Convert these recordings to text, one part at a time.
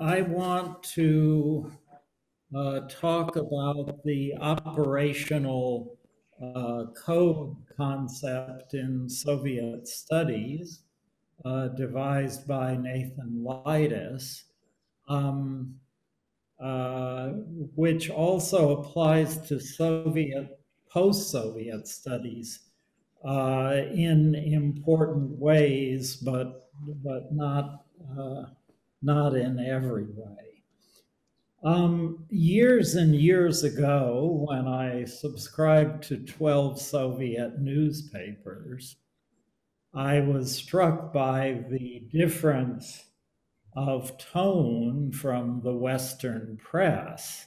I want to talk about the operational code concept in Soviet studies, devised by Nathan Leitis, um, uh, which also applies to Soviet, post-Soviet studies in important ways, but not in every way. Years and years ago, when I subscribed to 12 Soviet newspapers, I was struck by the difference of tone from the Western press,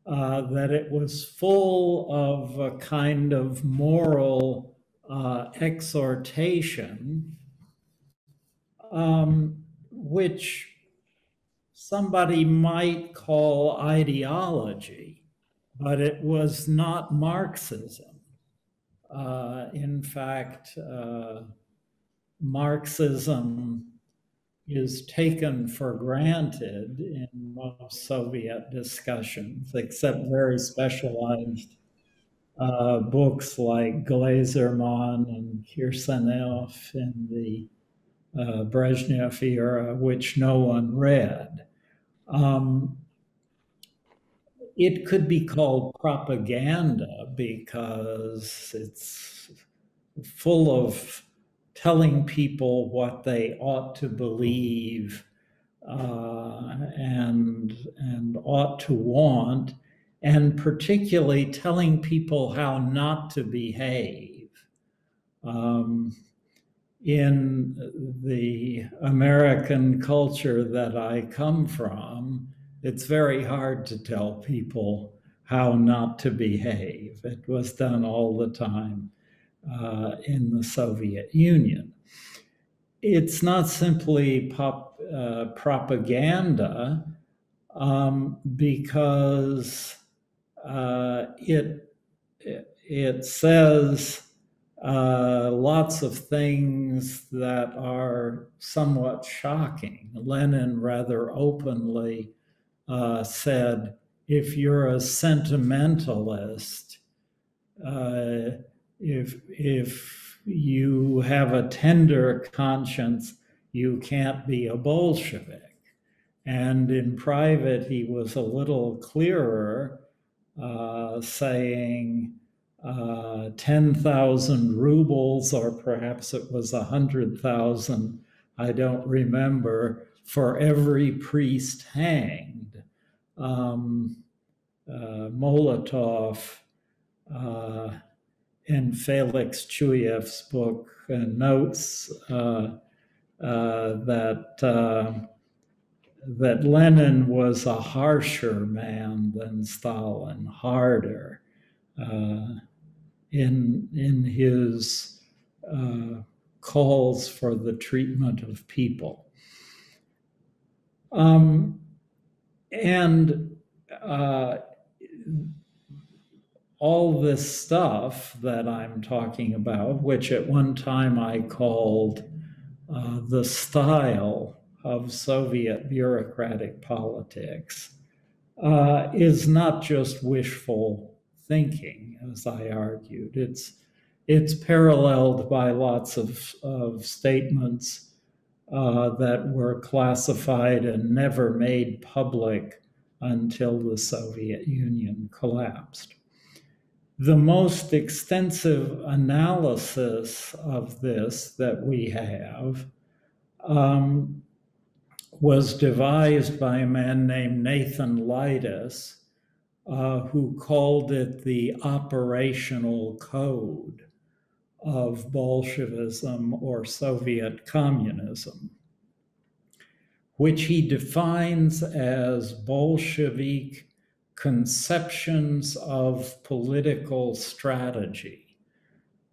that it was full of a kind of moral exhortation, which somebody might call ideology, but it was not Marxism. In fact, Marxism is taken for granted in most Soviet discussions, except very specialized books like Glazerman and Kirsanev in the Brezhnev era, which no one read. It could be called propaganda because it's full of telling people what they ought to believe and ought to want, and particularly telling people how not to behave. In the American culture that I come from, it's very hard to tell people how not to behave. It was done all the time in the Soviet Union. It's not simply propaganda, because it says lots of things that are somewhat shocking. Lenin rather openly said, if you're a sentimentalist, if you have a tender conscience, you can't be a Bolshevik. And in private, he was a little clearer, saying 10,000 rubles, or perhaps it was 100,000, I don't remember, for every priest hanged. Molotov in Felix Chuyev's book notes that Lenin was a harsher man than Stalin, harder in his calls for the treatment of people. All this stuff that I'm talking about, which at one time I called the style of Soviet bureaucratic politics, is not just wishful thinking, as I argued. It's paralleled by lots of statements that were classified and never made public until the Soviet Union collapsed. The most extensive analysis of this that we have was devised by a man named Nathan Leitis, who called it the operational code of Bolshevism or Soviet communism, which he defines as Bolshevik conceptions of political strategy.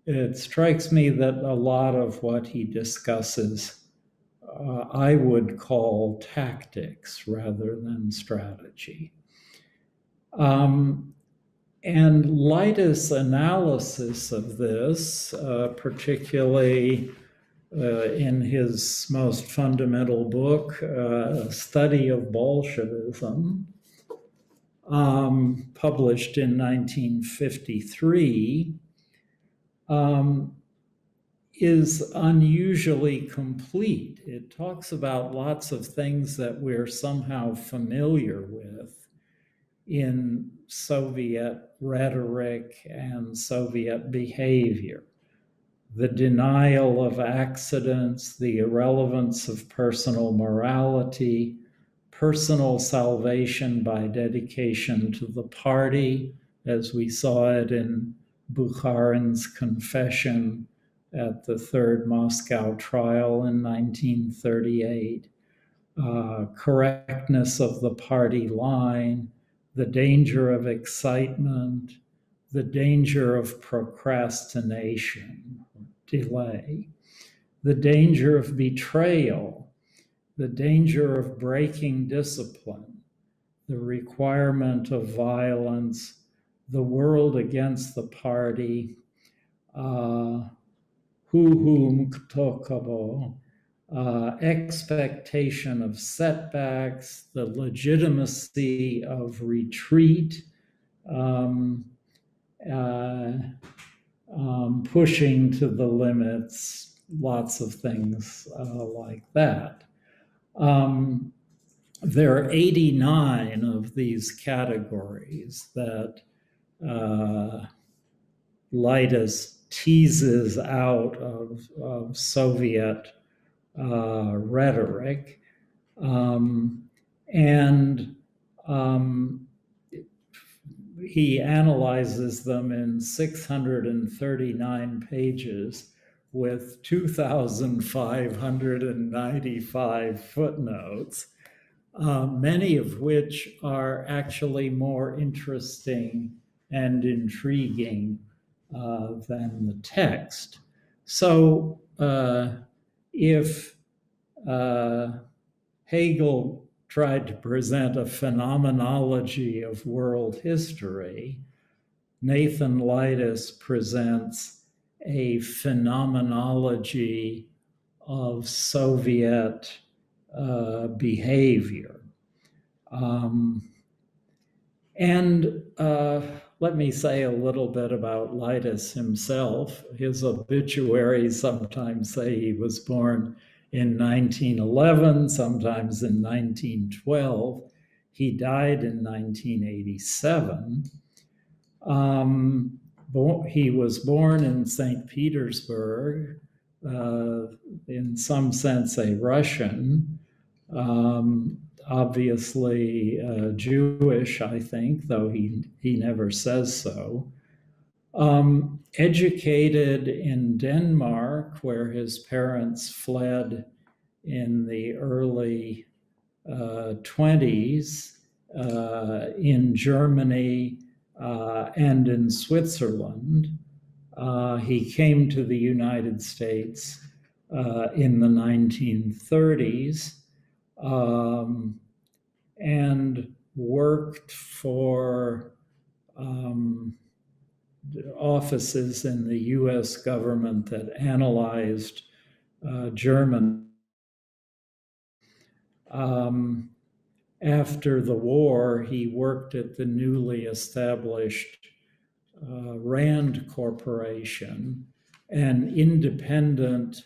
It strikes me that a lot of what he discusses I would call tactics rather than strategy. And Leitis' analysis of this, particularly in his most fundamental book, A Study of Bolshevism, published in 1953, is unusually complete. It talks about lots of things that we're somehow familiar with in Soviet rhetoric and Soviet behavior. The denial of accidents, the irrelevance of personal morality, personal salvation by dedication to the party, as we saw it in Bukharin's confession at the Third Moscow trial in 1938, correctness of the party line, the danger of excitement, the danger of procrastination, delay, the danger of betrayal, the danger of breaking discipline, the requirement of violence, the world against the party, expectation of setbacks, the legitimacy of retreat, pushing to the limits, lots of things like that. There are 89 of these categories that Leitis teases out of Soviet rhetoric. He analyzes them in 639 pages with 2,595 footnotes, many of which are actually more interesting and intriguing than the text. So if Hegel tried to present a phenomenology of world history, Nathan Leitis presents a phenomenology of Soviet behavior. Let me say a little bit about Leitis himself. His obituaries sometimes say he was born in 1911, sometimes in 1912. He died in 1987. He was born in St. Petersburg, in some sense a Russian, obviously Jewish, I think, though he never says so. Educated in Denmark, where his parents fled in the early 20s, in Germany and in Switzerland. He came to the United States in the 1930s and worked for offices in the US government that analyzed German. After the war, he worked at the newly established Rand Corporation, an independent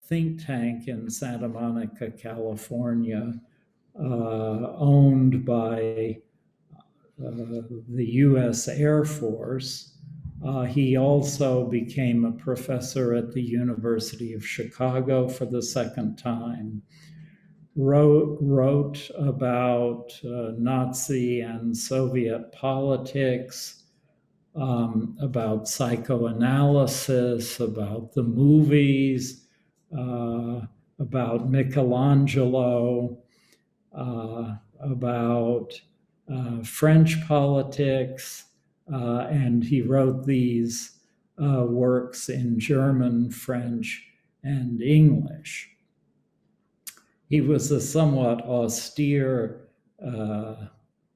think tank in Santa Monica, California, owned by the US Air Force. He also became a professor at the University of Chicago for the second time. Wrote about Nazi and Soviet politics, about psychoanalysis, about the movies, about Michelangelo, about French politics, and he wrote these works in German, French, and English. He was a somewhat austere,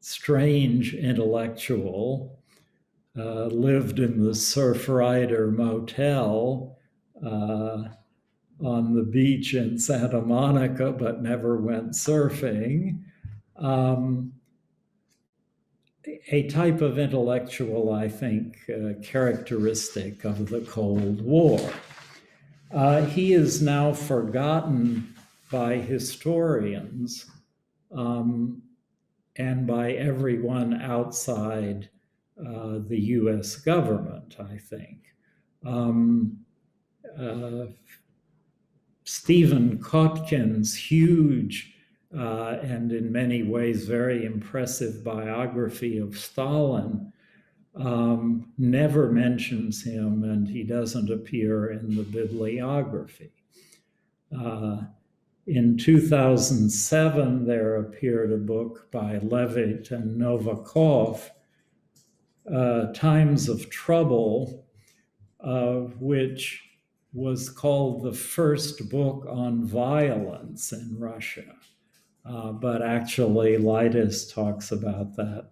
strange intellectual, lived in the Surfrider Motel, on the beach in Santa Monica, but never went surfing. A type of intellectual, I think, characteristic of the Cold War. He is now forgotten by historians and by everyone outside the US government, I think. Stephen Kotkin's huge and in many ways very impressive biography of Stalin never mentions him, and he doesn't appear in the bibliography. In 2007, there appeared a book by Levitt and Novikov, Times of Trouble, which was called the first book on violence in Russia. But actually, Leitis talks about that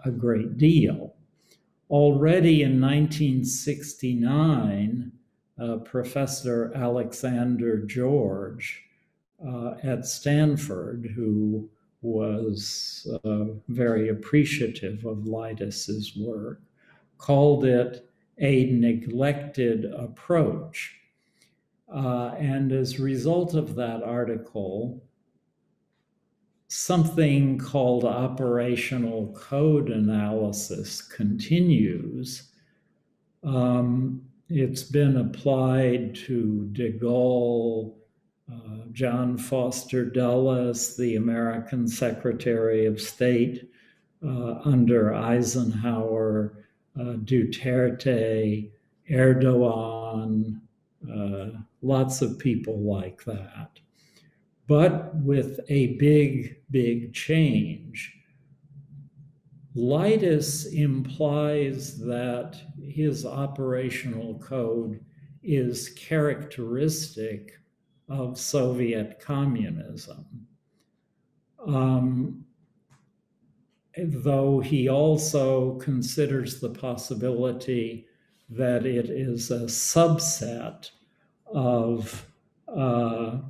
a great deal. Already in 1969, Professor Alexander George at Stanford, who was very appreciative of Leitis's work, called it a neglected approach. And as a result of that article, something called operational code analysis continues. It's been applied to de Gaulle, John Foster Dulles, the American Secretary of State under Eisenhower, Duterte, Erdogan, lots of people like that. But with a big, big change. Leitis implies that his operational code is characteristic of Soviet communism. Though he also considers the possibility that it is a subset of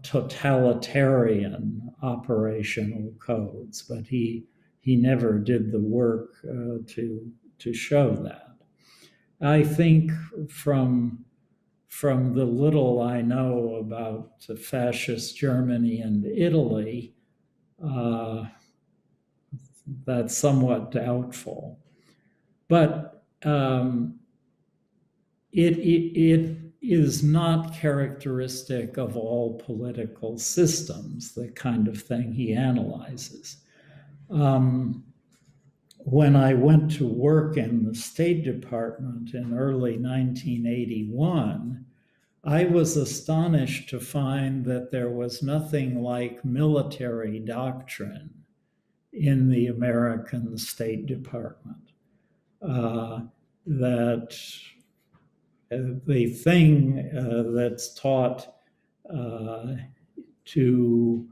totalitarian operational codes, but he never did the work to show that. I think from the little I know about fascist Germany and Italy, that's somewhat doubtful. But it is not characteristic of all political systems, the kind of thing he analyzes. When I went to work in the State Department in early 1981, I was astonished to find that there was nothing like military doctrine in the American State Department. That the thing that's taught to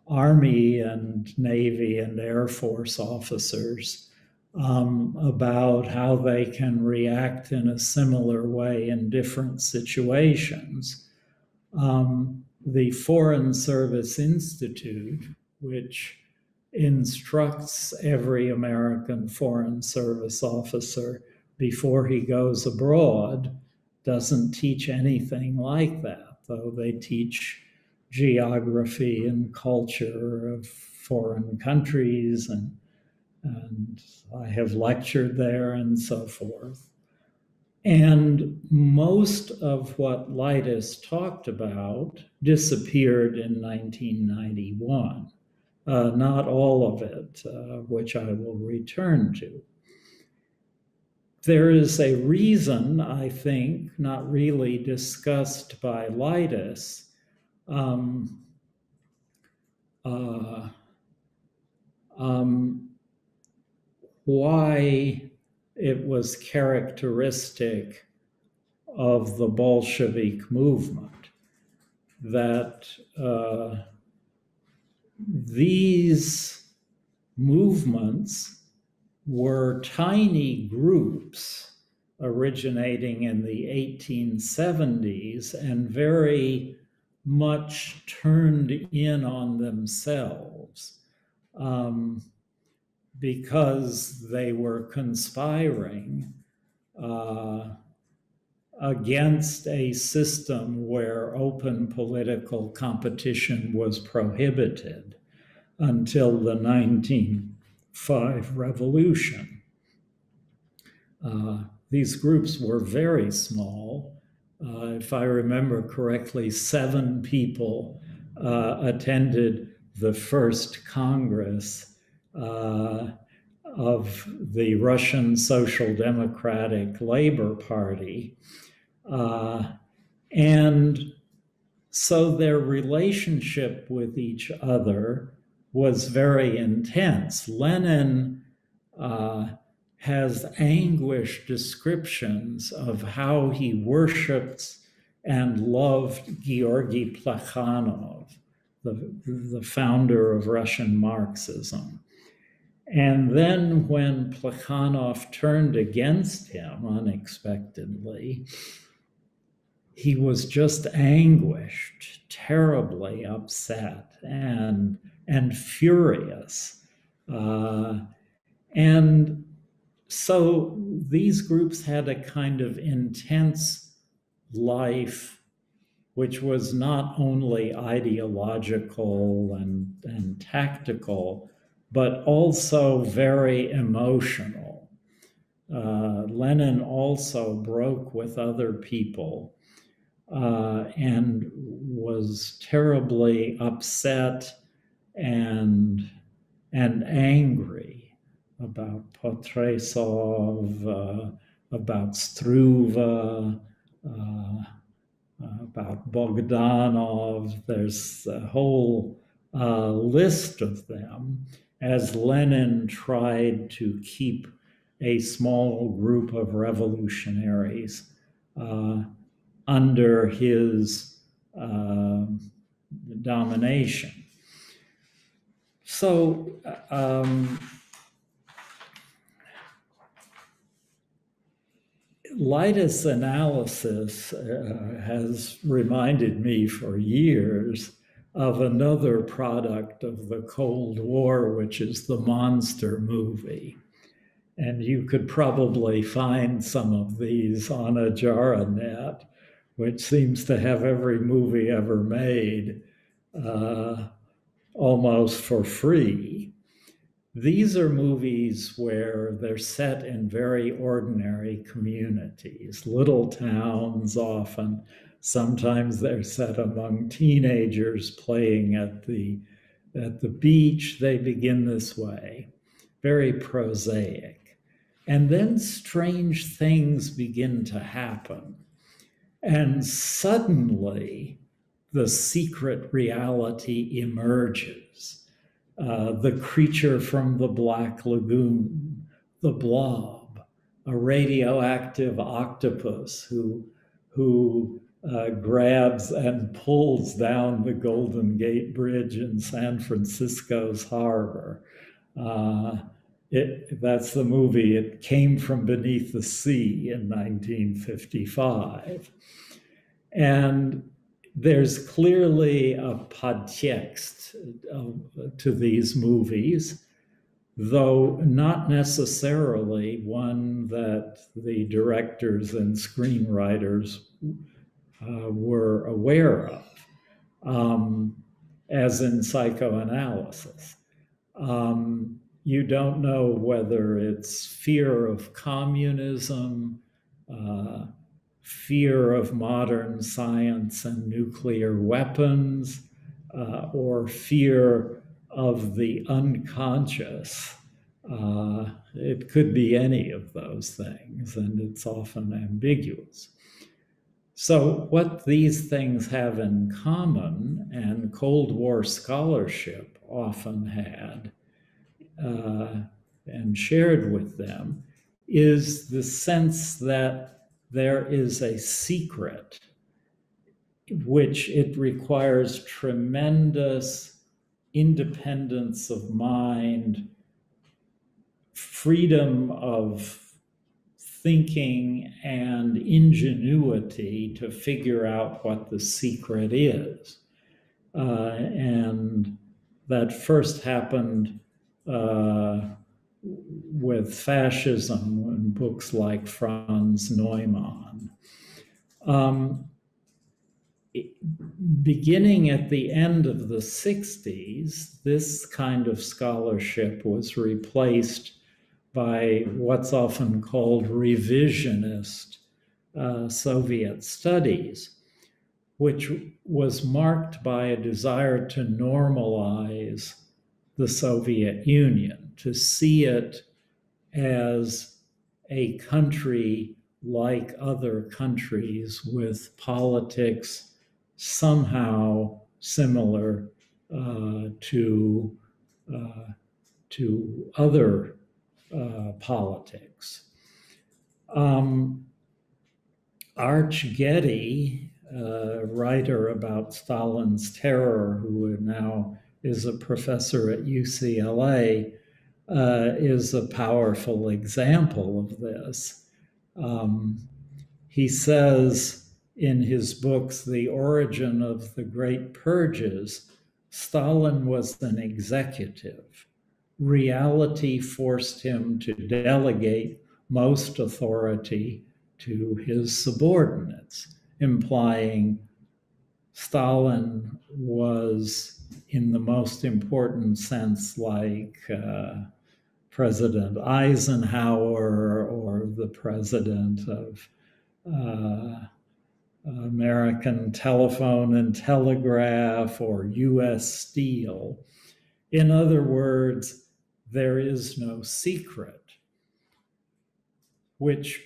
Army and Navy and Air Force officers about how they can react in a similar way in different situations. The Foreign Service Institute, which instructs every American Foreign Service officer before he goes abroad, doesn't teach anything like that, though they teach geography and culture of foreign countries, and I have lectured there and so forth. And most of what Leitis talked about disappeared in 1991. Not all of it, which I will return to. There is a reason, I think, not really discussed by Leitis, why it was characteristic of the Bolshevik movement that these movements were tiny groups originating in the 1870s and very much turned in on themselves because they were conspiring against a system where open political competition was prohibited until the 1905 revolution. These groups were very small. If I remember correctly, 7 people attended the first Congress of the Russian Social Democratic Labor Party. And so their relationship with each other was very intense. Lenin has anguished descriptions of how he worshipped and loved Georgy Plekhanov, the founder of Russian Marxism. And then when Plekhanov turned against him unexpectedly, he was just anguished, terribly upset and furious. And so these groups had a kind of intense life, which was not only ideological and tactical, but also very emotional. Lenin also broke with other people and was terribly upset and angry about Potresov, about Struve, about Bogdanov. There's a whole list of them, as Lenin tried to keep a small group of revolutionaries under his domination. So Leida's analysis has reminded me for years of another product of the Cold War, which is the monster movie. And you could probably find some of these on Ajaranet, which seems to have every movie ever made almost for free. These are movies where they're set in very ordinary communities, little towns often. Sometimes they're set among teenagers playing at the beach. They begin this way, very prosaic. And then strange things begin to happen. And suddenly the secret reality emerges. The creature from the Black Lagoon, the blob, a radioactive octopus who grabs and pulls down the Golden Gate Bridge in San Francisco's harbor. That's the movie. It Came from Beneath the Sea in 1955. And there's clearly a podtext to these movies, though not necessarily one that the directors and screenwriters were aware of, as in psychoanalysis. You don't know whether it's fear of communism, fear of modern science and nuclear weapons, or fear of the unconscious. It could be any of those things, and it's often ambiguous. So what these things have in common, and Cold War scholarship often had and shared with them, is the sense that there is a secret which it requires tremendous independence of mind, freedom of thinking and ingenuity to figure out what the secret is. And that first happened with fascism in books like Franz Neumann. Beginning at the end of the 60s, this kind of scholarship was replaced by what's often called revisionist Soviet studies, which was marked by a desire to normalize the Soviet Union, to see it as a country like other countries with politics somehow similar to other politics. Arch Getty, a writer about Stalin's terror, who now is a professor at UCLA, is a powerful example of this. He says in his books, The Origin of the Great Purges, Stalin was an executive. Reality forced him to delegate most authority to his subordinates, implying Stalin was, in the most important sense, like President Eisenhower or the president of American Telephone and Telegraph or U.S. Steel. In other words, there is no secret, which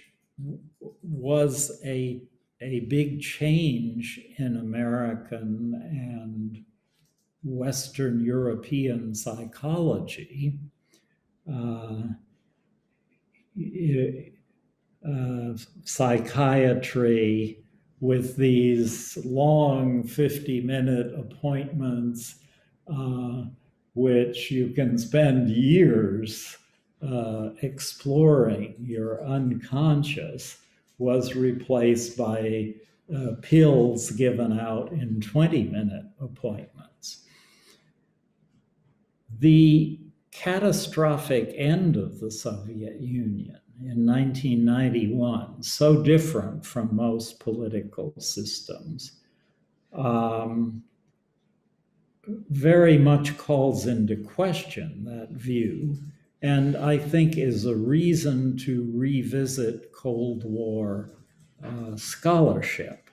was a big change in American and Western European psychology. Psychiatry with these long 50-minute appointments, which you can spend years exploring your unconscious, was replaced by pills given out in 20-minute appointments. The catastrophic end of the Soviet Union in 1991, so different from most political systems, very much calls into question that view, and I think is a reason to revisit Cold War scholarship.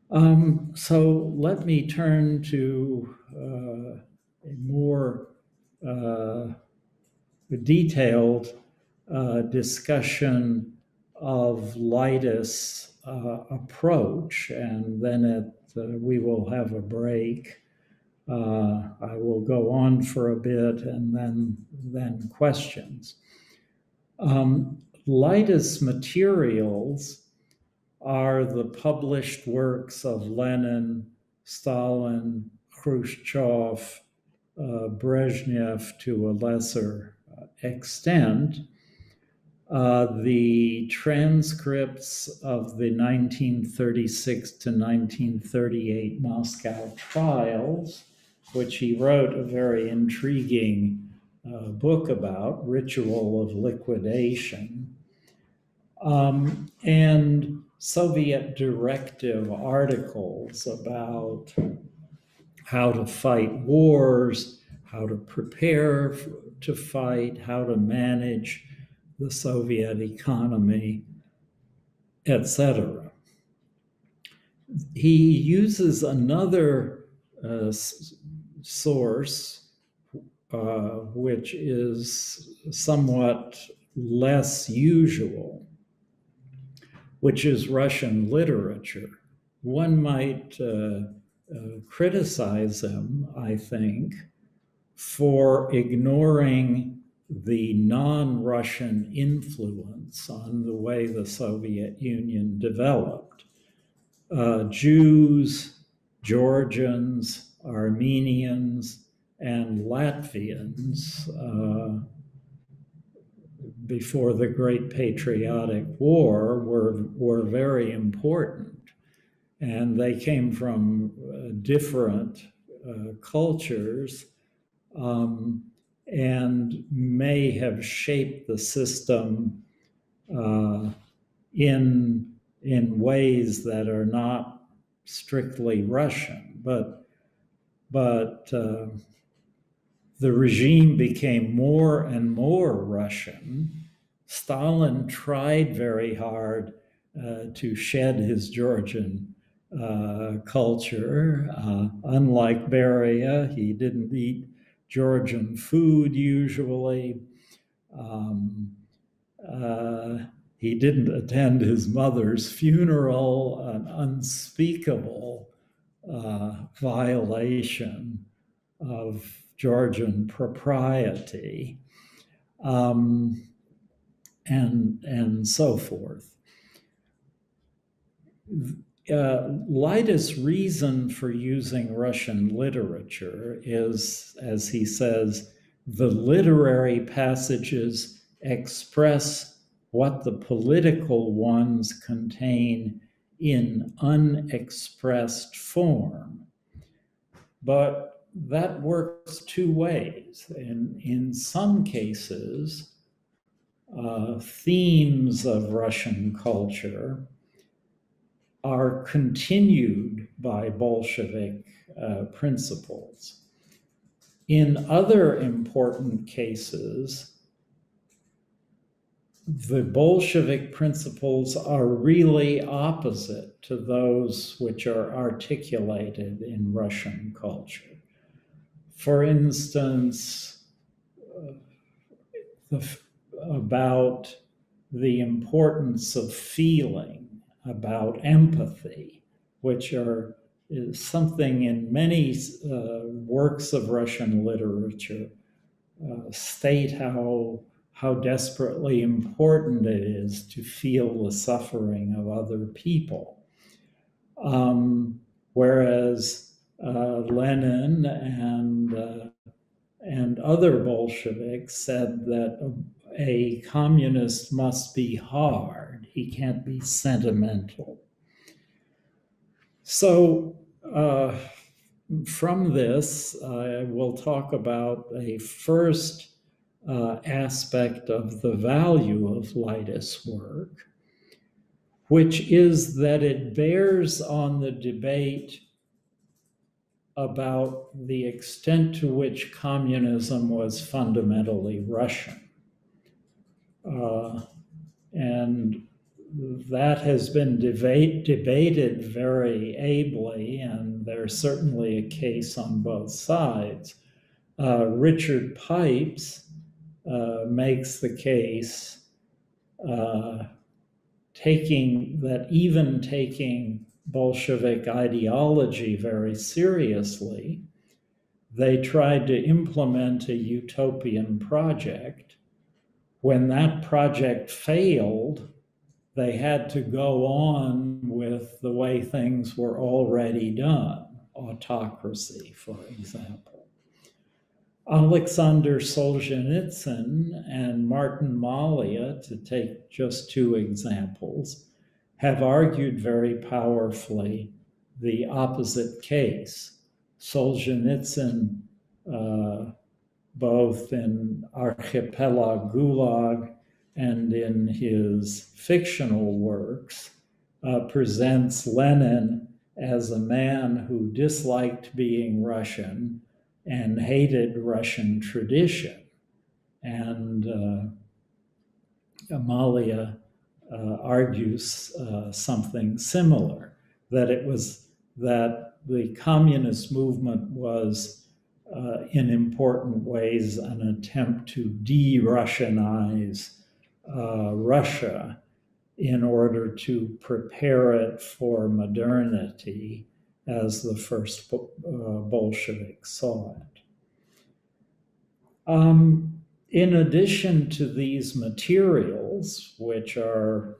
So let me turn to a more detailed discussion of Leitis' approach, and then we will have a break. I will go on for a bit and then questions. Leitis' materials are the published works of Lenin, Stalin, Khrushchev, Brezhnev to a lesser extent. The transcripts of the 1936 to 1938 Moscow trials, which he wrote a very intriguing book about, Ritual of Liquidation, and Soviet directive articles about how to fight wars, how to prepare to fight, how to manage the Soviet economy, etc. He uses another source, which is somewhat less usual, which is Russian literature. One might criticize him, I think, for ignoring the non-Russian influence on the way the Soviet Union developed. Jews, Georgians, Armenians, and Latvians before the Great Patriotic War were very important. And they came from different cultures, and may have shaped the system in ways that are not strictly Russian, but the regime became more and more Russian. Stalin tried very hard to shed his Georgian culture. Unlike Beria, he didn't eat Georgian food usually. He didn't attend his mother's funeral, an unspeakable violation of Georgian propriety, and so forth. Leida's reason for using Russian literature is, as he says, the literary passages express what the political ones contain in unexpressed form. But that works two ways. In some cases, themes of Russian culture are continued by Bolshevik principles. In other important cases, the Bolshevik principles are really opposite to those which are articulated in Russian culture. For instance, about the importance of feeling, about empathy, which is something in many works of Russian literature state how desperately important it is to feel the suffering of other people. Whereas Lenin and other Bolsheviks said that a communist must be hard. He can't be sentimental. So from this, I will talk about a first aspect of the value of Leida's work, which is that it bears on the debate about the extent to which communism was fundamentally Russian. And that has been debated very ably, and there's certainly a case on both sides. Richard Pipes makes the case taking Bolshevik ideology very seriously, they tried to implement a utopian project. When that project failed, they had to go on with the way things were already done, autocracy, for example. Alexander Solzhenitsyn and Martin Malia, to take just two examples, have argued very powerfully the opposite case. Solzhenitsyn, both in Archipelago Gulag and in his fictional works, presents Lenin as a man who disliked being Russian and hated Russian tradition. And Amalia argues something similar, that the communist movement was in important ways an attempt to de-Russianize Russia in order to prepare it for modernity as the first Bolsheviks saw it. In addition to these materials, which are,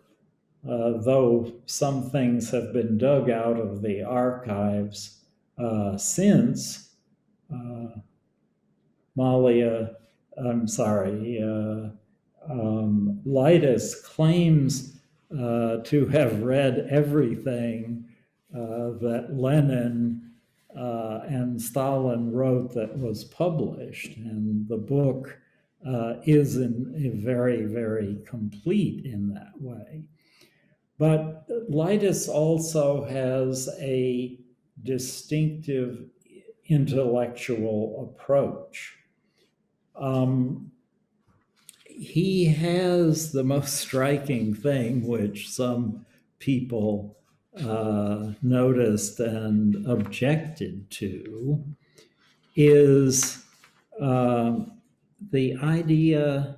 though some things have been dug out of the archives since, Leitis claims to have read everything that Lenin and Stalin wrote that was published, and the book is very, very complete in that way. But Leitis also has a distinctive intellectual approach. He has the most striking thing, which some people noticed and objected to, is the idea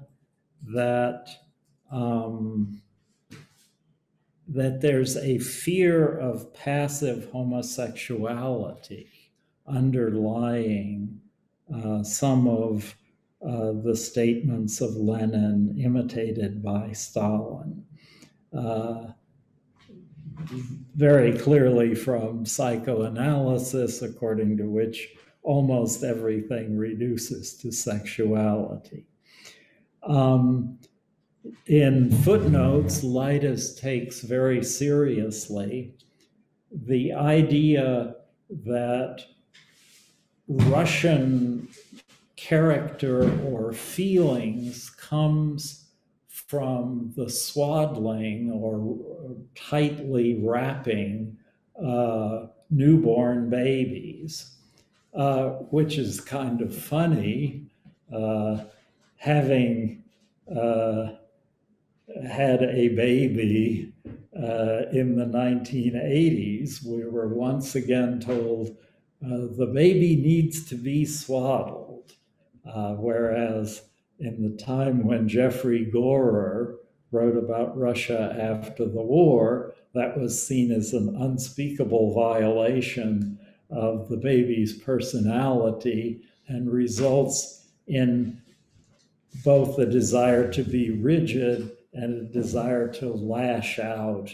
that that there's a fear of passive homosexuality underlying some of the statements of Lenin imitated by Stalin. Very clearly from psychoanalysis, according to which almost everything reduces to sexuality. In footnotes, Leitis takes very seriously the idea that Russian character or feelings comes from the swaddling or tightly wrapping newborn babies, which is kind of funny, having had a baby in the 1980s. We were once again told the baby needs to be swaddled, whereas in the time when Jeffrey Gorer wrote about Russia after the war, that was seen as an unspeakable violation of the baby's personality and results in both a desire to be rigid and a desire to lash out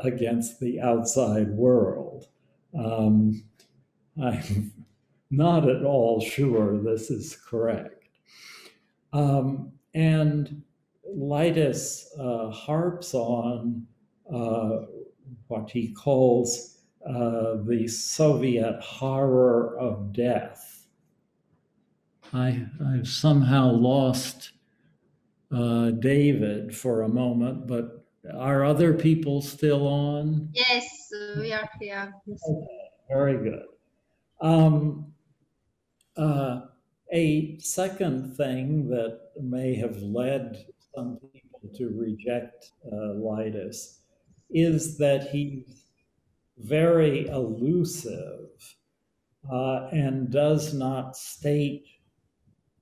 against the outside world. I'm not at all sure this is correct. And Leitis harps on what he calls the Soviet horror of death. I've somehow lost David for a moment, but are other people still on? Yes, we are here. Okay, very good. A second thing that may have led some people to reject Leitis is that he's very elusive and does not state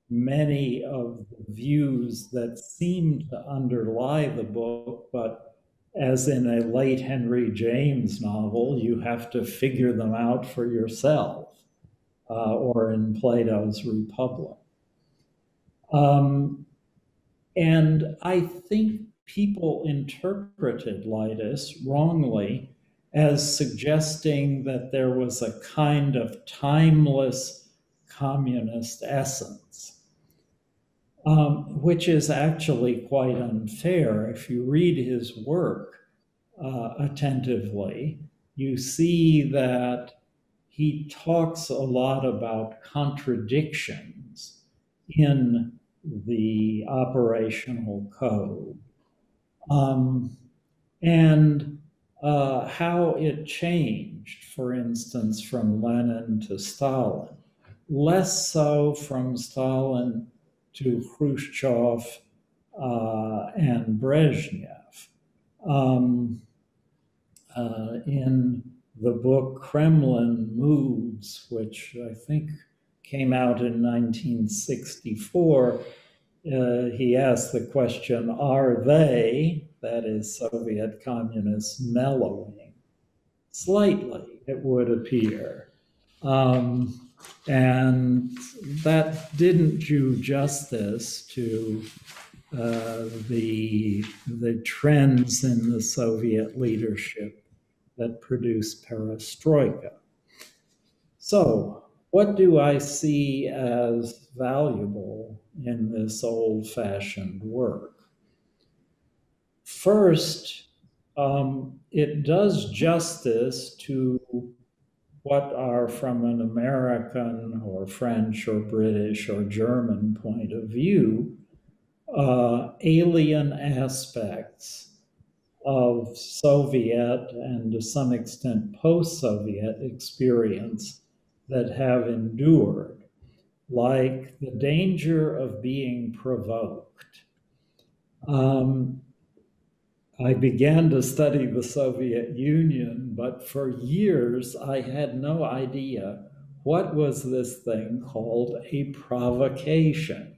many of the views that seem to underlie the book, but as in a late Henry James novel, you have to figure them out for yourself, or in Plato's Republic. And I think people interpreted Leitis wrongly as suggesting that there was a kind of timeless communist essence, which is actually quite unfair. If you read his work attentively, you see that he talks a lot about contradictions in the operational code, and how it changed, for instance, from Lenin to Stalin, less so from Stalin to Khrushchev and Brezhnev. In the book Kremlin Moods, which I think came out in 1964, he asked the question, are they, that is Soviet communists, mellowing? Slightly, it would appear. And that didn't do justice to the trends in the Soviet leadership that produced perestroika. So, what do I see as valuable in this old-fashioned work? First, it does justice to what are, from an American or French or British or German point of view, alien aspects of Soviet and to some extent post-Soviet experience that have endured, like the danger of being provoked. I began to study the Soviet Union, but for years I had no idea what was this thing called a provocation.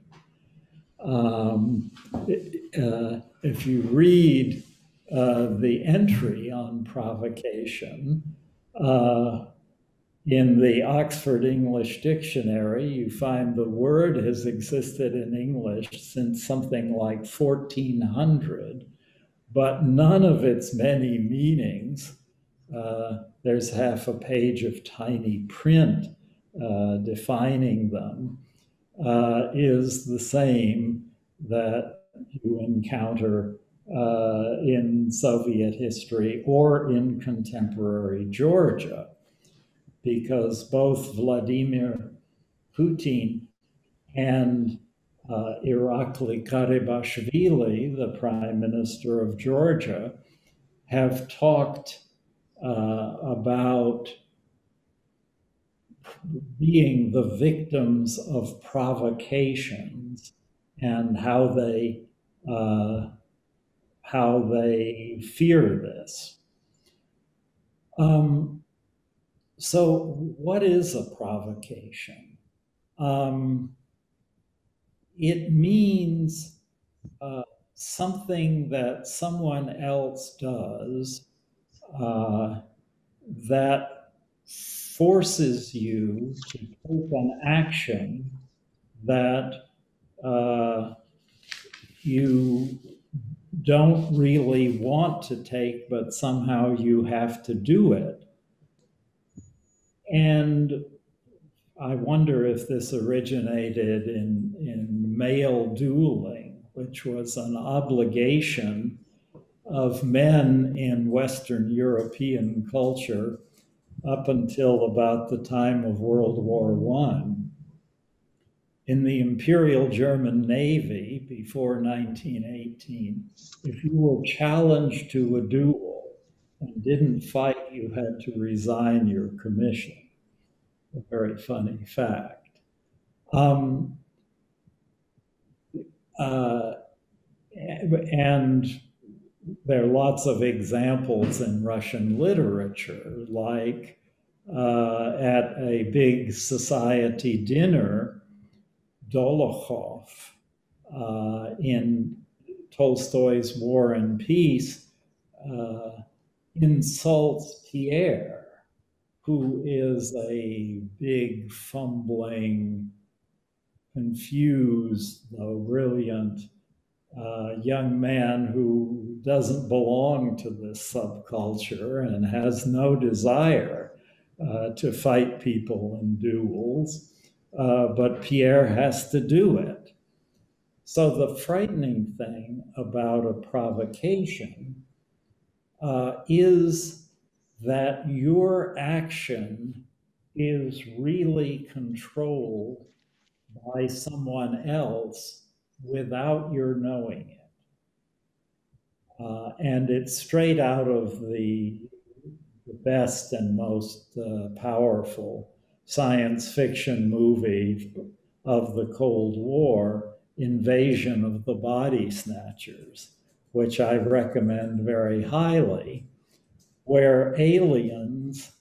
If you read the entry on provocation in the Oxford English Dictionary, you find the word has existed in English since something like 1400, but none of its many meanings. There's half a page of tiny print defining them, is the same that you encounter in Soviet history or in contemporary Georgia, because both Vladimir Putin and Irakli Garibashvili, the prime minister of Georgia, have talked about being the victims of provocations and how they fear this. So, what is a provocation? It means something that someone else does that forces you to take an action that you don't really want to take, but somehow you have to do it. And I wonder if this originated in male dueling, which was an obligation of men in Western European culture up until about the time of World War I. In the Imperial German Navy before 1918, if you were challenged to a duel and didn't fight, you had to resign your commission. A very funny fact. And there are lots of examples in Russian literature, like at a big society dinner, Dolokhov in Tolstoy's War and Peace insults Pierre, who is a big, fumbling, confused, though brilliant young man who doesn't belong to this subculture and has no desire to fight people in duels, but Pierre has to do it. So the frightening thing about a provocation is that your action is really controlled by someone else without your knowing it. And it's straight out of the best and most powerful science fiction movie of the Cold War, Invasion of the Body Snatchers, which I recommend very highly, where aliens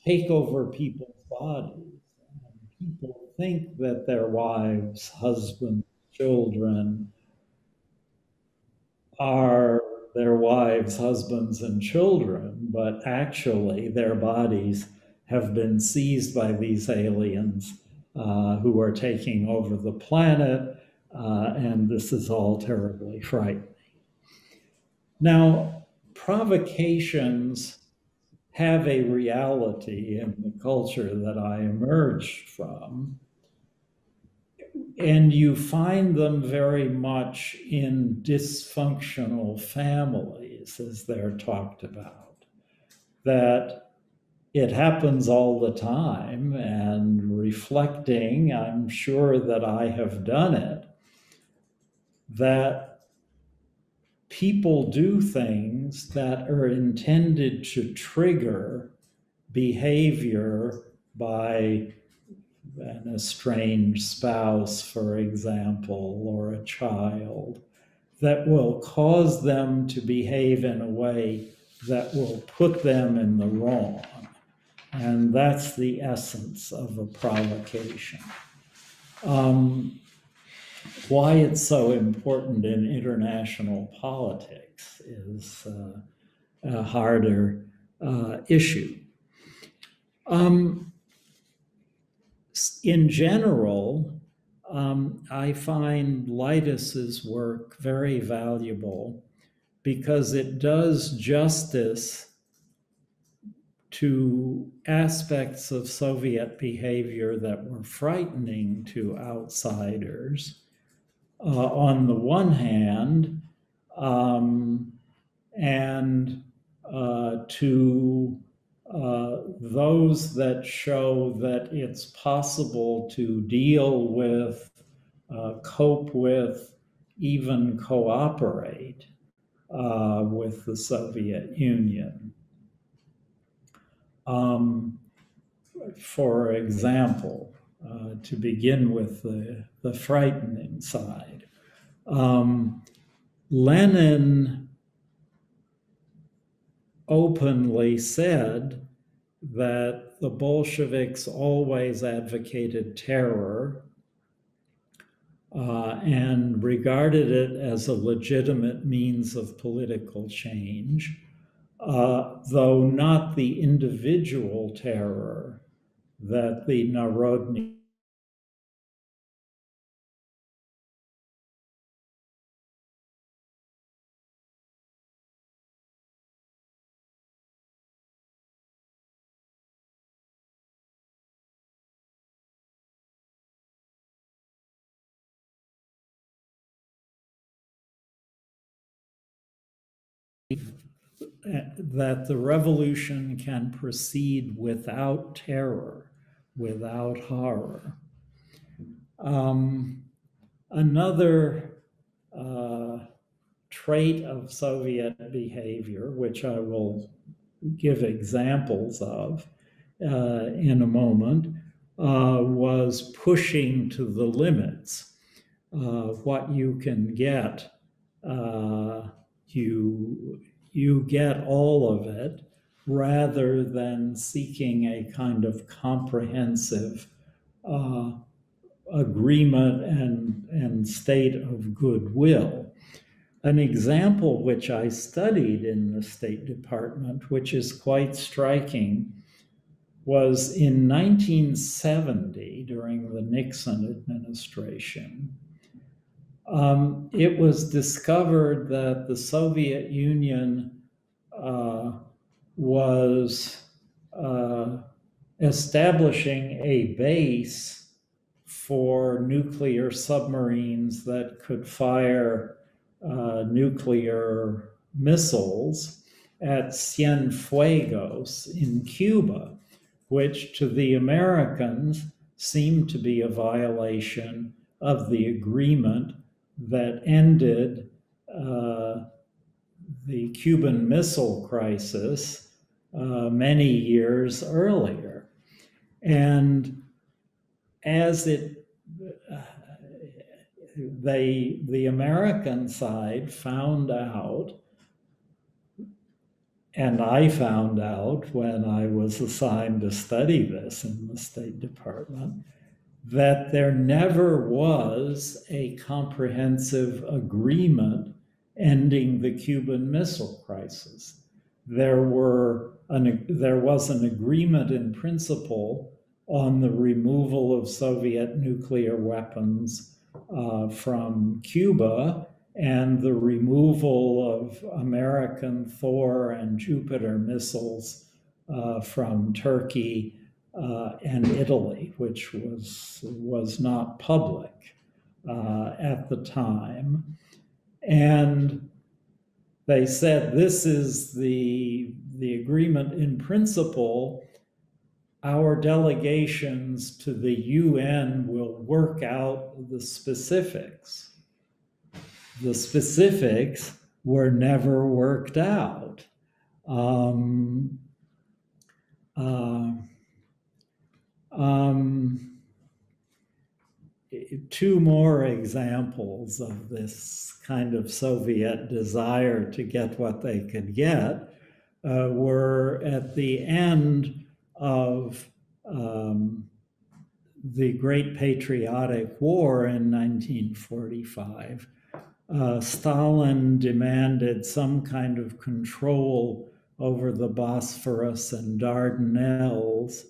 take over people's bodies. And people think that their wives, husbands, children are their wives, husbands, and children, but actually their bodies have been seized by these aliens who are taking over the planet, and this is all terribly frightening. Now, provocations have a reality in the culture that I emerged from. And you find them very much in dysfunctional families, as they're talked about, that it happens all the time. And reflecting, I'm sure that I have done it, that people do things that are intended to trigger behavior by an estranged spouse, for example, or a child, that will cause them to behave in a way that will put them in the wrong. And that's the essence of a provocation. Why it's so important in international politics is a harder issue. In general, I find Leitus's work very valuable because it does justice to aspects of Soviet behavior that were frightening to outsiders. On the one hand, and to those that show that it's possible to deal with, cope with, even cooperate with the Soviet Union. For example, to begin with the frightening side, Lenin openly said that the Bolsheviks always advocated terror and regarded it as a legitimate means of political change, though not the individual terror that the Narodny that the revolution can proceed without terror, without horror. Another trait of Soviet behavior, which I will give examples of in a moment, was pushing to the limits. What you can get, you get all of it, rather than seeking a kind of comprehensive agreement and state of goodwill. An example which I studied in the State Department, which is quite striking, was in 1970 during the Nixon administration. It was discovered that the Soviet Union was establishing a base for nuclear submarines that could fire nuclear missiles at Cienfuegos in Cuba, which to the Americans seemed to be a violation of the agreement that ended the Cuban Missile Crisis many years earlier. And as the American side found out, and I found out when I was assigned to study this in the State Department, that there never was a comprehensive agreement ending the Cuban Missile Crisis. There was an agreement in principle on the removal of Soviet nuclear weapons from Cuba and the removal of American Thor and Jupiter missiles from Turkey and Italy, which was not public at the time. And they said, this is the agreement in principle. Our delegations to the UN will work out the specifics. The specifics were never worked out. Two more examples of this kind of Soviet desire to get what they could get were at the end of the Great Patriotic War in 1945. Stalin demanded some kind of control over the Bosphorus and Dardanelles,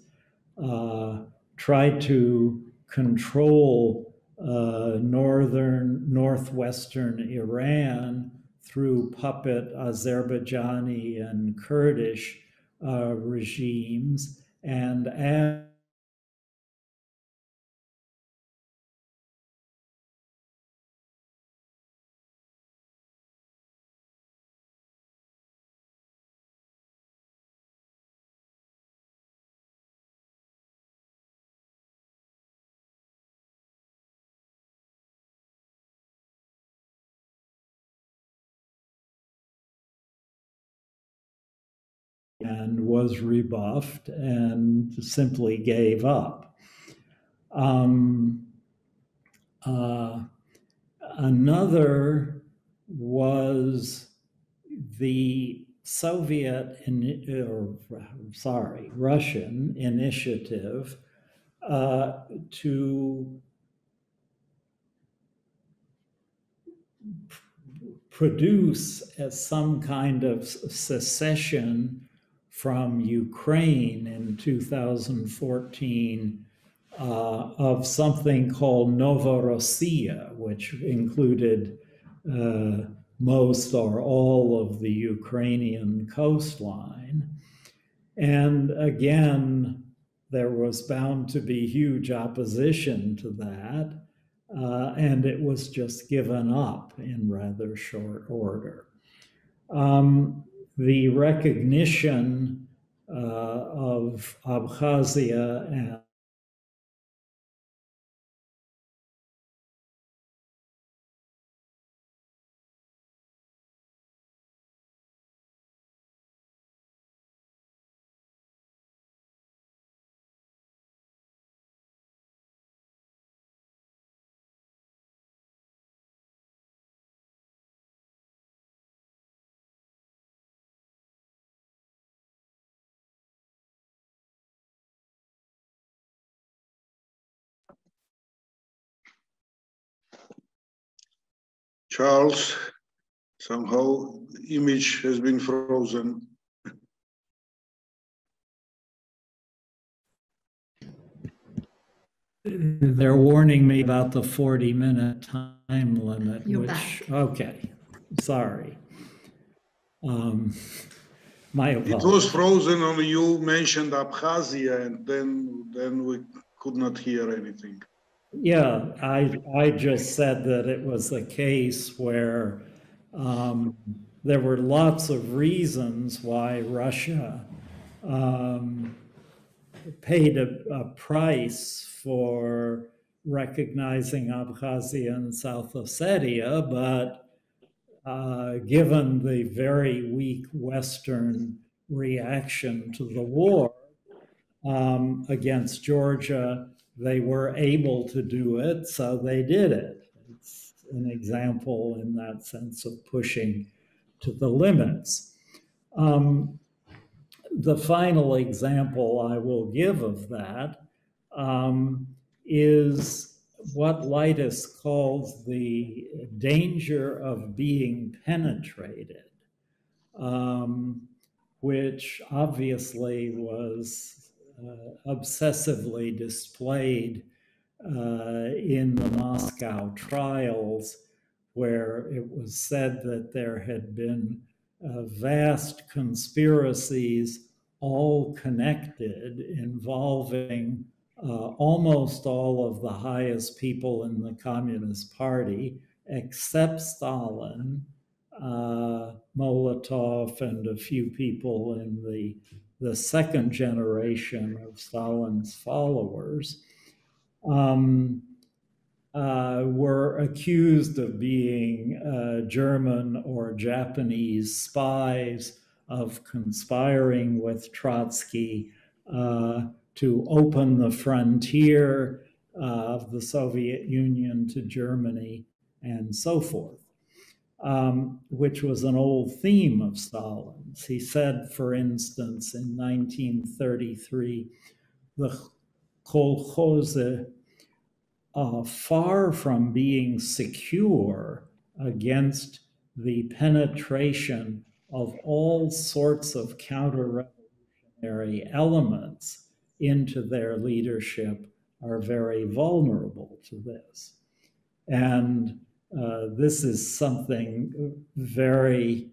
tried to control northwestern Iran through puppet Azerbaijani and Kurdish regimes, and was rebuffed and simply gave up. Another was the Russian initiative to produce some kind of secession from Ukraine in 2014 of something called Novorossiya, which included most or all of the Ukrainian coastline. And again, there was bound to be huge opposition to that, and it was just given up in rather short order. The recognition of Abkhazia and Charles, somehow image has been frozen. They're warning me about the 40-minute time limit. You're back. Okay, sorry. My apologies. It was frozen on you mentioned Abkhazia, and then we could not hear anything. Yeah, I just said that it was a case where there were lots of reasons why Russia paid a price for recognizing Abkhazia and South Ossetia, but given the very weak Western reaction to the war against Georgia, they were able to do it, so they did it. It's an example in that sense of pushing to the limits. The final example I will give of that is what Leitis calls the danger of being penetrated, which obviously was obsessively displayed in the Moscow trials, where it was said that there had been vast conspiracies all connected, involving almost all of the highest people in the Communist Party, except Stalin, Molotov, and a few people in the second generation of Stalin's followers, were accused of being German or Japanese spies, of conspiring with Trotsky to open the frontier of the Soviet Union to Germany, and so forth, which was an old theme of Stalin's. He said, for instance, in 1933, the kolkhoze, far from being secure against the penetration of all sorts of counter-revolutionary elements into their leadership, are very vulnerable to this. And this is something very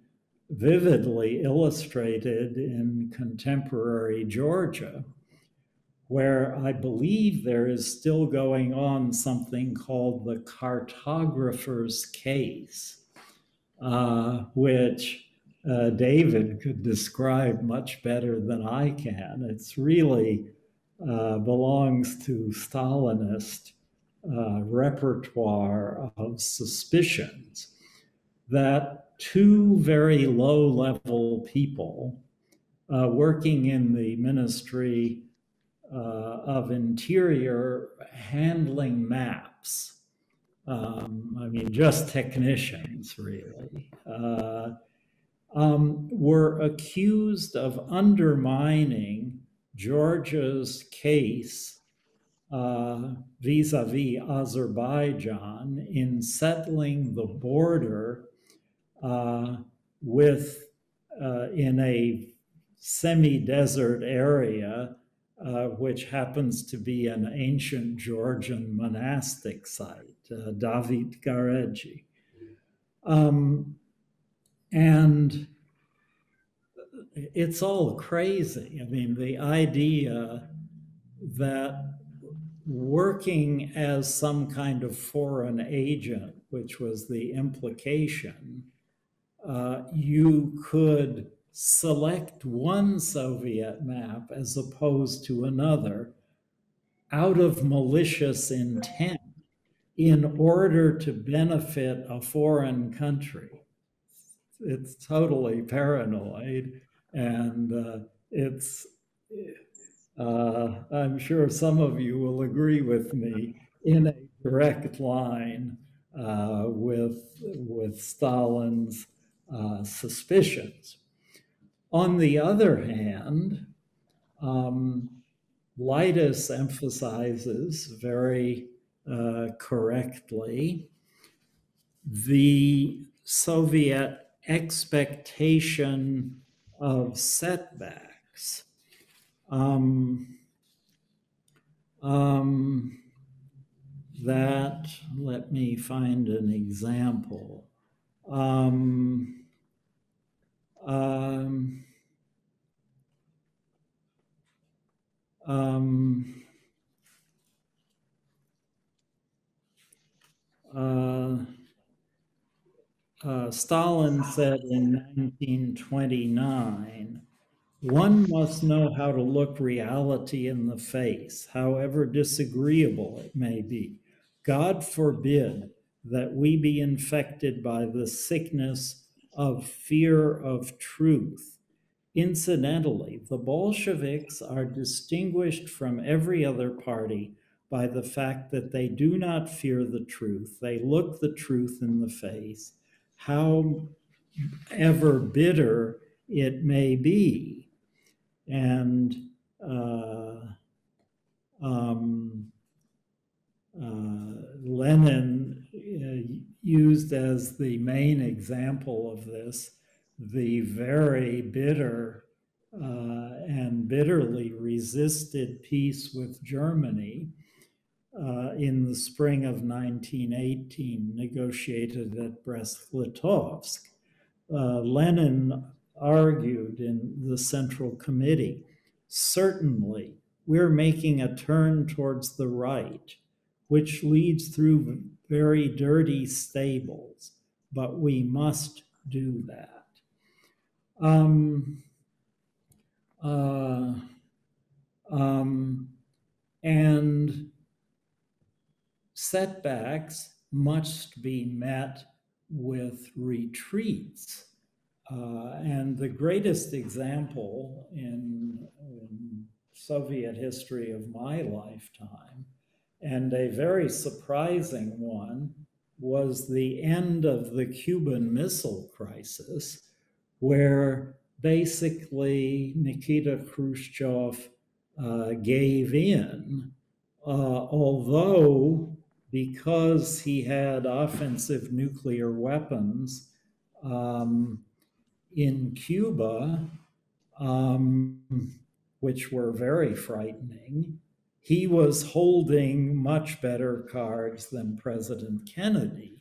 vividly illustrated in contemporary Georgia, where I believe there is still going on something called the cartographer's case, which David could describe much better than I can. It's really belongs to Stalinist repertoire of suspicions that two very low-level people working in the Ministry of Interior, handling maps, I mean, just technicians, really, were accused of undermining Georgia's case vis-a-vis Azerbaijan in settling the border with in a semi-desert area, which happens to be an ancient Georgian monastic site, David Gareji. And it's all crazy. I mean, the idea that working as some kind of foreign agent, which was the implication, you could select one Soviet map as opposed to another out of malicious intent in order to benefit a foreign country. It's totally paranoid, and I'm sure some of you will agree with me, in a direct line with Stalin's suspicions. On the other hand, Leitis emphasizes very correctly the Soviet expectation of setbacks. That, let me find an example. Stalin said in 1929, "One must know how to look reality in the face, however disagreeable it may be. God forbid that we be infected by the sickness of fear of truth. Incidentally, the Bolsheviks are distinguished from every other party by the fact that they do not fear the truth. They look the truth in the face, however bitter it may be." And Lenin used as the main example of this the very bitter and bitterly resisted peace with Germany in the spring of 1918, negotiated at Brest-Litovsk. Lenin argued in the Central Committee. Certainly, we're making a turn towards the right, which leads through very dirty stables, but we must do that. And setbacks must be met with retreats. And the greatest example in Soviet history of my lifetime, and a very surprising one, was the end of the Cuban Missile Crisis, where basically Nikita Khrushchev gave in, although because he had offensive nuclear weapons in Cuba, which were very frightening, he was holding much better cards than President Kennedy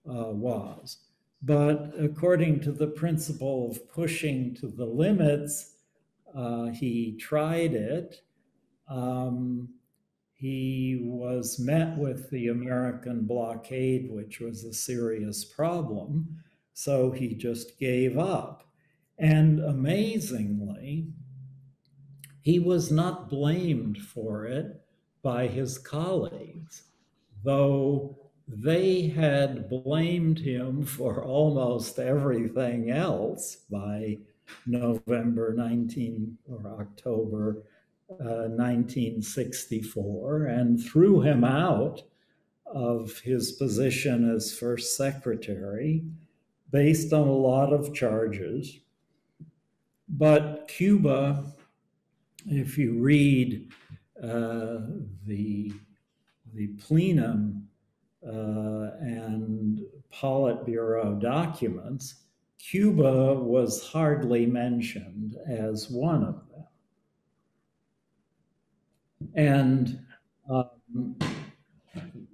was. But according to the principle of pushing to the limits, he tried it. He was met with the American blockade, which was a serious problem. So he just gave up. And amazingly, he was not blamed for it by his colleagues, though they had blamed him for almost everything else by November 19 or October 1964, and threw him out of his position as first secretary based on a lot of charges. But Cuba, if you read the plenum and Politburo documents, Cuba was hardly mentioned as one of them. And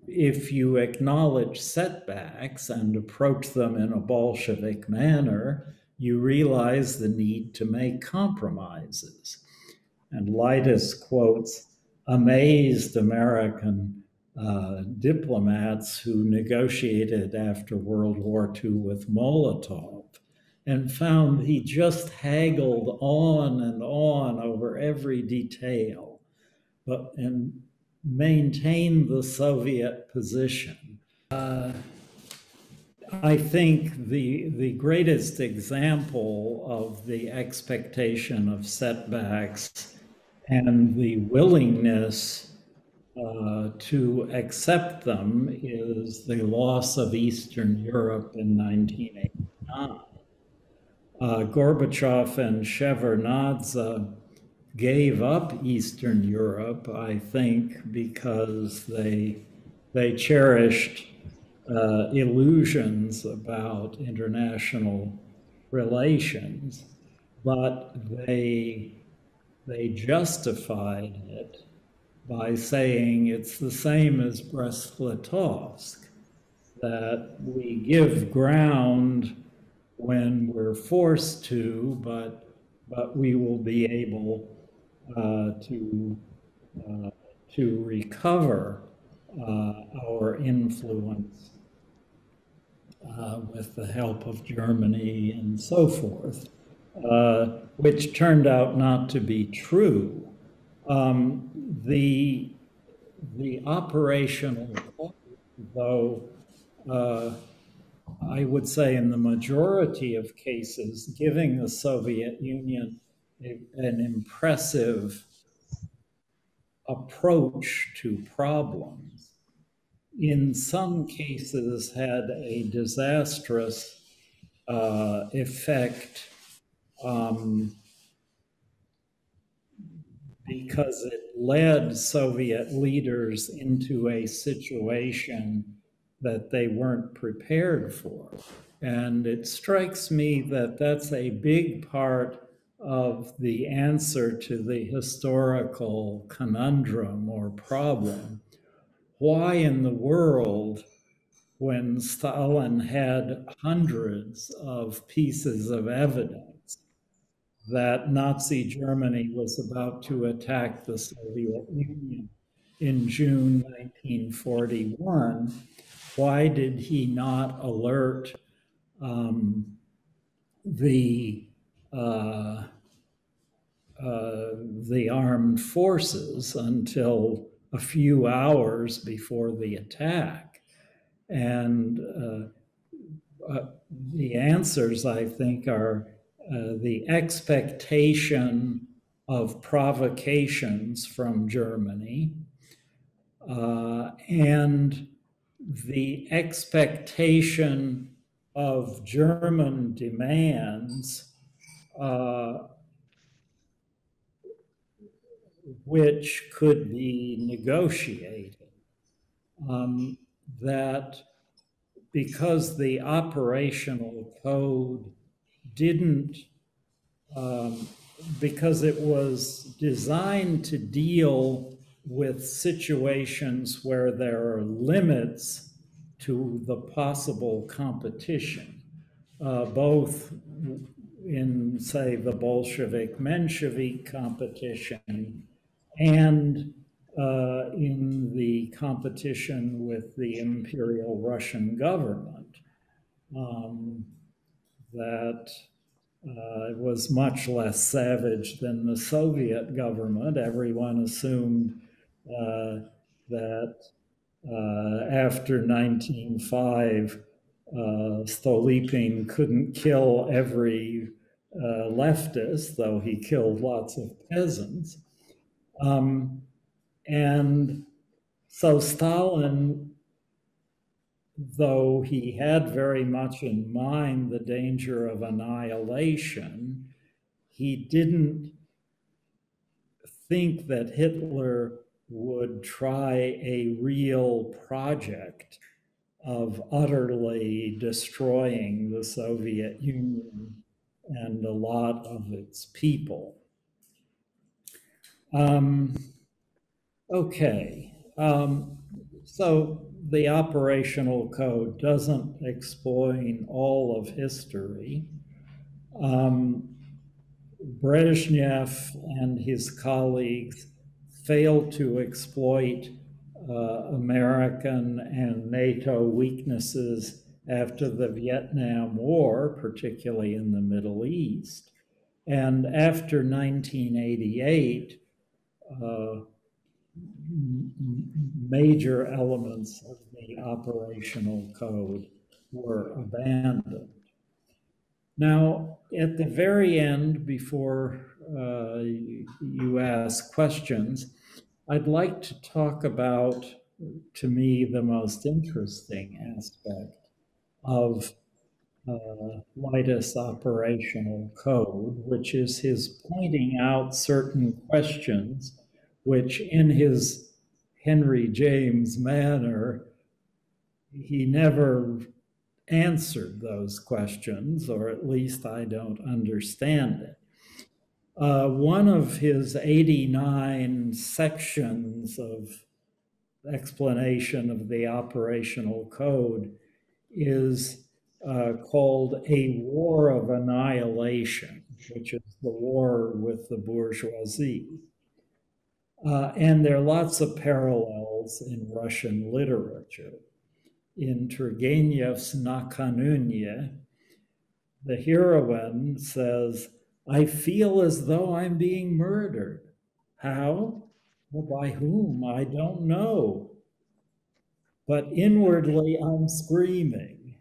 if you acknowledge setbacks and approach them in a Bolshevik manner, you realize the need to make compromises. And Leitis quotes amazed American diplomats who negotiated after World War II with Molotov and found he just haggled on and on over every detail, and maintained the Soviet position. I think the greatest example of the expectation of setbacks and the willingness to accept them is the loss of Eastern Europe in 1989. Gorbachev and Shevardnadze gave up Eastern Europe, I think, because they cherished illusions about international relations, but they justified it by saying it's the same as Brest-Litovsk, that we give ground when we're forced to, but we will be able to recover our influence with the help of Germany and so forth, which turned out not to be true. The operational, though I would say in the majority of cases, giving the Soviet Union an impressive approach to problems, in some cases had a disastrous effect because it led Soviet leaders into a situation that they weren't prepared for. And it strikes me that that's a big part of the answer to the historical conundrum or problem. Why in the world, when Stalin had hundreds of pieces of evidence that Nazi Germany was about to attack the Soviet Union in June 1941, why did he not alert the armed forces until a few hours before the attack? And the answers, I think, are the expectation of provocations from Germany and the expectation of German demands which could be negotiated. That because the operational code didn't, because it was designed to deal with situations where there are limits to the possible competition, both in, say, the Bolshevik-Menshevik competition and in the competition with the Imperial Russian government, that was much less savage than the Soviet government. Everyone assumed that after 1905, Stolypin couldn't kill every leftist, though he killed lots of peasants. And so Stalin, though he had very much in mind the danger of annihilation, he didn't think that Hitler would try a real project of utterly destroying the Soviet Union and a lot of its people. Okay, so the operational code doesn't explain all of history. Brezhnev and his colleagues failed to exploit American and NATO weaknesses after the Vietnam War, particularly in the Middle East. And after 1988, major elements of the operational code were abandoned. Now, at the very end, before you ask questions, I'd like to talk about, to me, the most interesting aspect of Leitis' operational code, which is his pointing out certain questions which, in his Henry James manner, he never answered those questions, or at least I don't understand it. One of his 89 sections of explanation of the operational code is called A War of Annihilation, which is the war with the bourgeoisie. And there are lots of parallels in Russian literature. In Turgenev's Na Kanunye, the heroine says, "I feel as though I'm being murdered. How? Well, by whom? I don't know. But inwardly, I'm screaming."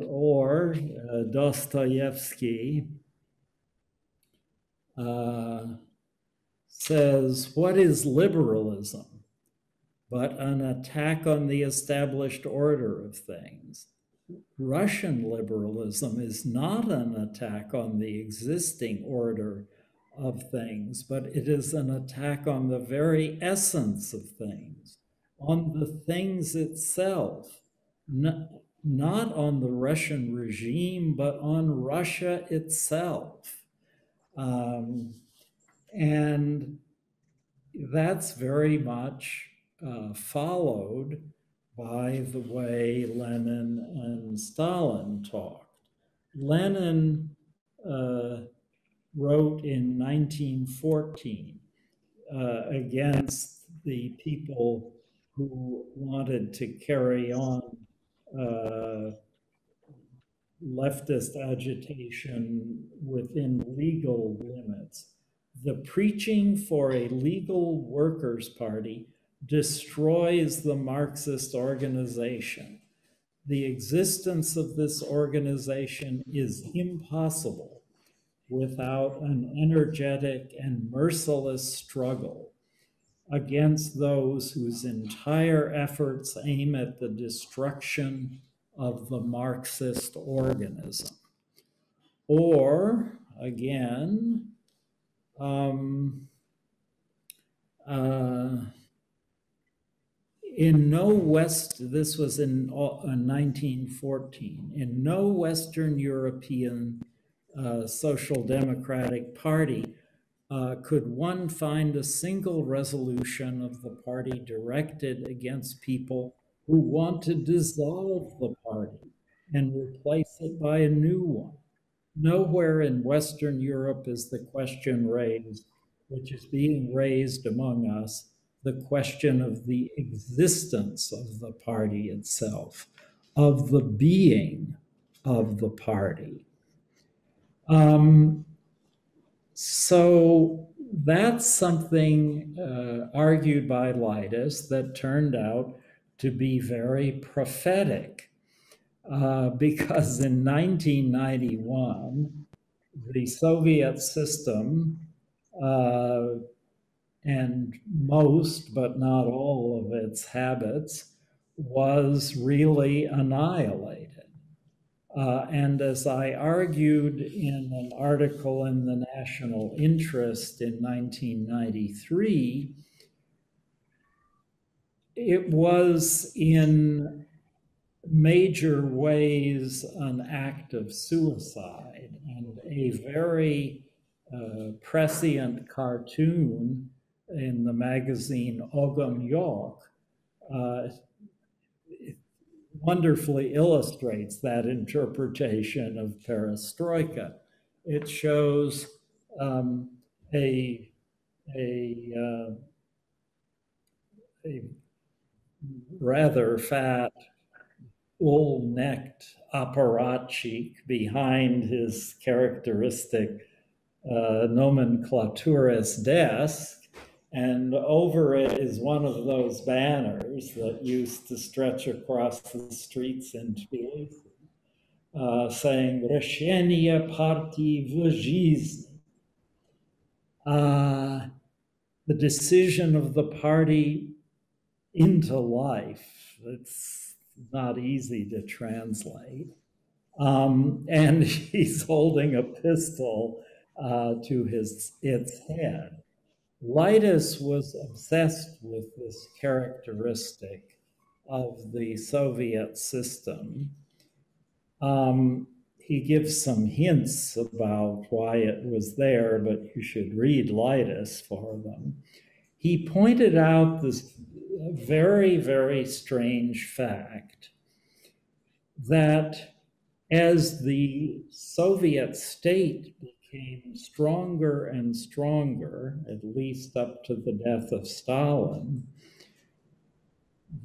Or Dostoevsky says, "What is liberalism but an attack on the established order of things?" Russian liberalism is not an attack on the existing order of things, but it is an attack on the very essence of things, on the things itself, not on the Russian regime, but on Russia itself. And that's very much followed by the way Lenin and Stalin talked. Lenin wrote in 1914 against the people who wanted to carry on leftist agitation within legal limits. The preaching for a legal workers' party destroys the Marxist organization. The existence of this organization is impossible without an energetic and merciless struggle against those whose entire efforts aim at the destruction of the Marxist organism. Or, again, in no West, this was in 1914, in no Western European social democratic party could one find a single resolution of the party directed against people who want to dissolve the party and replace it by a new one. Nowhere in Western Europe is the question raised, which is being raised among us, the question of the existence of the party itself, of the being of the party. So that's something argued by Leitis that turned out to be very prophetic, because in 1991, the Soviet system and most, but not all of its habits was really annihilated. And as I argued in an article in the National Interest in 1993, it was in major ways an act of suicide, and a very prescient cartoon in the magazine Ogonyok wonderfully illustrates that interpretation of perestroika. It shows a rather fat, bull-necked apparatchik behind his characteristic nomenclaturist desk, and over it is one of those banners that used to stretch across the streets in Tbilisi, saying "Решение партии в жизни," the decision of the party into life. It's not easy to translate. And he's holding a pistol to its head. Leitis was obsessed with this characteristic of the Soviet system. He gives some hints about why it was there, but you should read Leitis for them. He pointed out this very, very strange fact that as the Soviet state became stronger and stronger, at least up to the death of Stalin,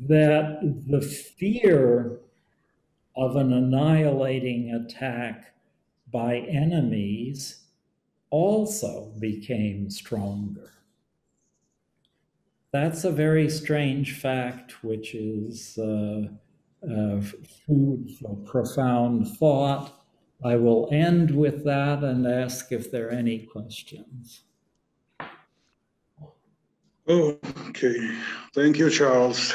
that the fear of an annihilating attack by enemies also became stronger. That's a very strange fact, which is food for profound thought. I will end with that and ask if there are any questions. Oh, okay. Thank you, Charles.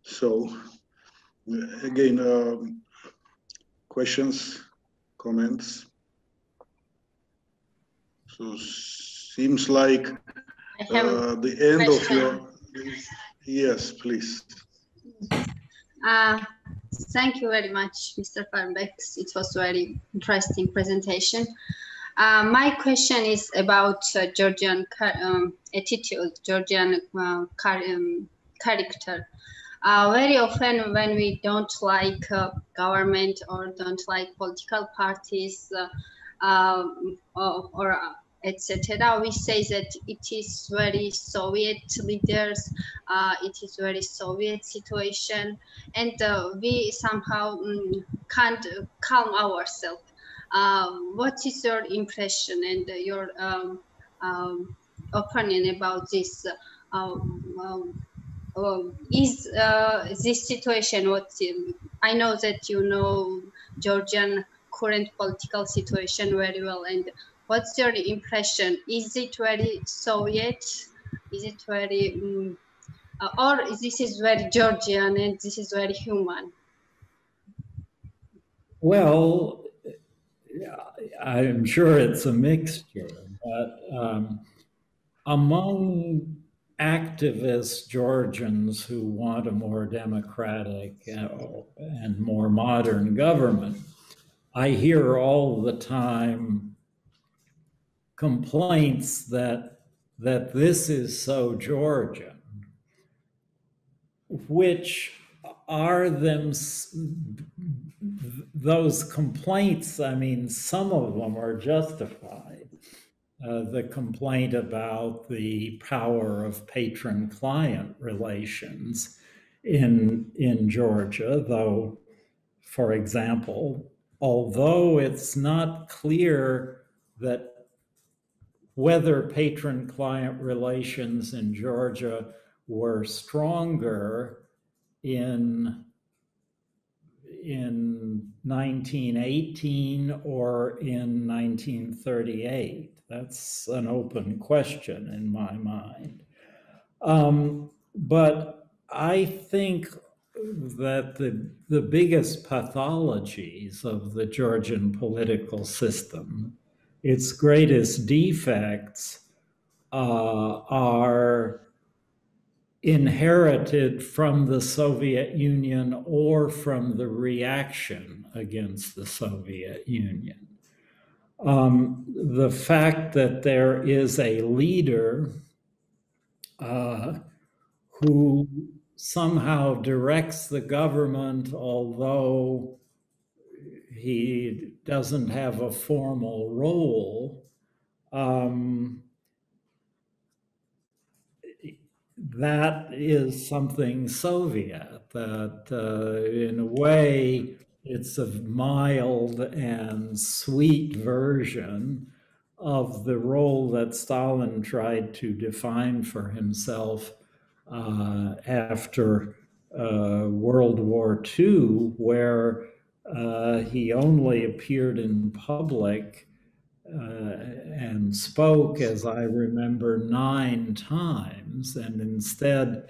So, again, questions, comments? So, seems like the end of your... Yes, please. Thank you very much, Mr. Fairbanks. It was a very interesting presentation. My question is about Georgian attitude, Georgian character. Very often when we don't like government or don't like political parties or etc., we say that it is very Soviet leaders, it is very Soviet situation, and we somehow can't calm ourselves. What is your impression and your opinion about this? Is this situation what I know that you know Georgian current political situation very well, and what's your impression? Is it very Soviet? Is it very or this is very Georgian and this is very human? Well, I'm sure it's a mixture, but among activist Georgians who want a more democratic and more modern government, I hear all the time complaints that this is so Georgian, which are those complaints. I mean, some of them are justified. The complaint about the power of patron-client relations in Georgia, though, for example, although it's not clear that whether patron-client relations in Georgia were stronger in 1918 or in 1938. That's an open question in my mind. But I think that the biggest pathologies of the Georgian political system, its greatest defects, are inherited from the Soviet Union or from the reaction against the Soviet Union. The fact that there is a leader who somehow directs the government, although he doesn't have a formal role, that is something Soviet, that in a way it's a mild and sweet version of the role that Stalin tried to define for himself after World War II, where he only appeared in public and spoke, as I remember, 9 times, and instead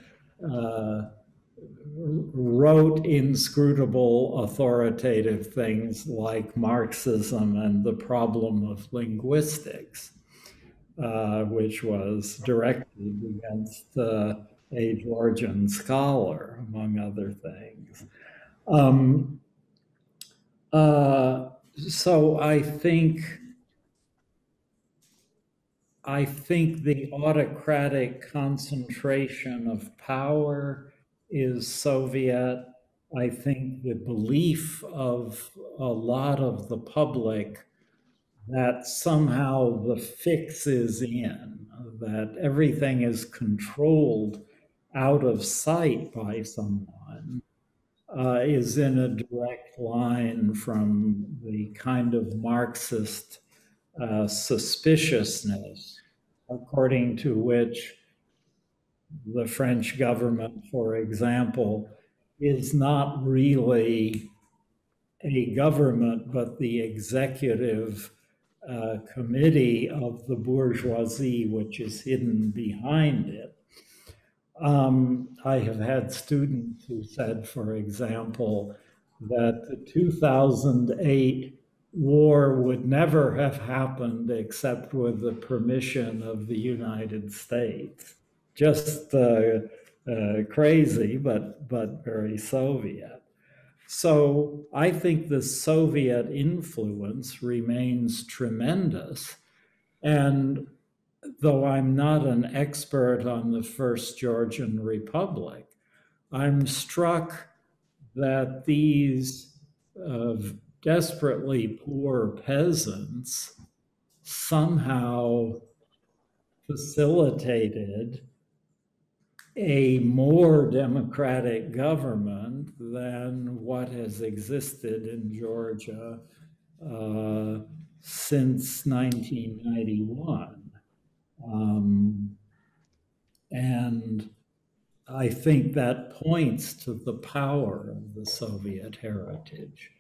wrote inscrutable authoritative things like Marxism and the problem of linguistics, which was directed against a Georgian scholar, among other things. So I think the autocratic concentration of power is Soviet. I think the belief of a lot of the public that somehow the fix is in, that everything is controlled out of sight by someone, is in a direct line from the kind of Marxist suspiciousness according to which the French government, for example, is not really a government, but the executive committee of the bourgeoisie, which is hidden behind it. I have had students who said, for example, that the 2008 war would never have happened except with the permission of the United States. Just crazy, but very Soviet. So I think the Soviet influence remains tremendous. And though I'm not an expert on the First Georgian Republic, I'm struck that these desperately poor peasants somehow facilitated a more democratic government than what has existed in Georgia since 1991. And I think that points to the power of the Soviet heritage.